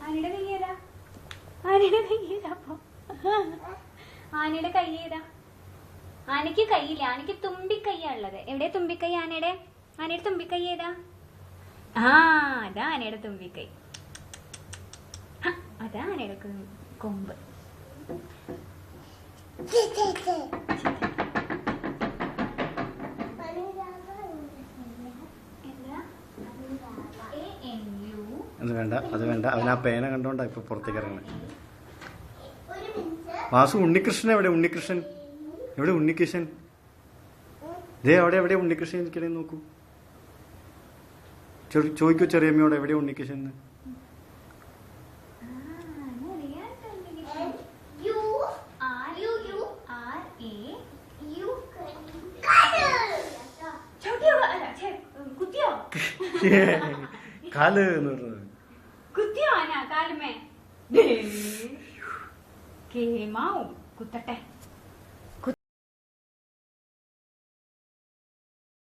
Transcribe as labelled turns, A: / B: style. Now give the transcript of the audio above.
A: ആനയുടെ കൈ ഏതാ? ആനയുടെ കൈ ഏതാ? ആനയുടെ കൈ ഏതാ? ആനയ്ക്ക് കൈയില്ല, ആനയ്ക്ക് തുമ്പിക്കൈയാ ഉള്ളത്. എവിടെ തുമ്പിക്കൈ ആനയുടെ? ആനയുടെ തുമ്പിക്കൈ ഏതാ? അതാ ആനയുടെ തുമ്പിക്കൈ. അതാ ആനയുടെ കൊമ്പ്.
B: അത് വേണ്ട, അത് വേണ്ട. അവൻ ആ പേന കണ്ടോണ്ടാ ഇപ്പൊ പുറത്തേക്ക് ഇറങ്ങണേ. വാസു, ഉണ്ണികൃഷ്ണൻ എവിടെ? ഉണ്ണികൃഷ്ണൻ എവിടെ? ഉണ്ണികൃഷ്ണൻ ദേ അവിടെ. എവിടെ ഉണ്ണികൃഷ്ണൻ ഇരിക്കണേ നോക്കൂ. ചോദിക്കൂ ചെറിയമ്മയോട് എവിടെ ഉണ്ണികൃഷ്ണൻ. കാല് എന്ന് പറഞ്ഞത്
A: കുത്തിയോ ആന കാലുമേ? കേമാവും കുത്തട്ടെ.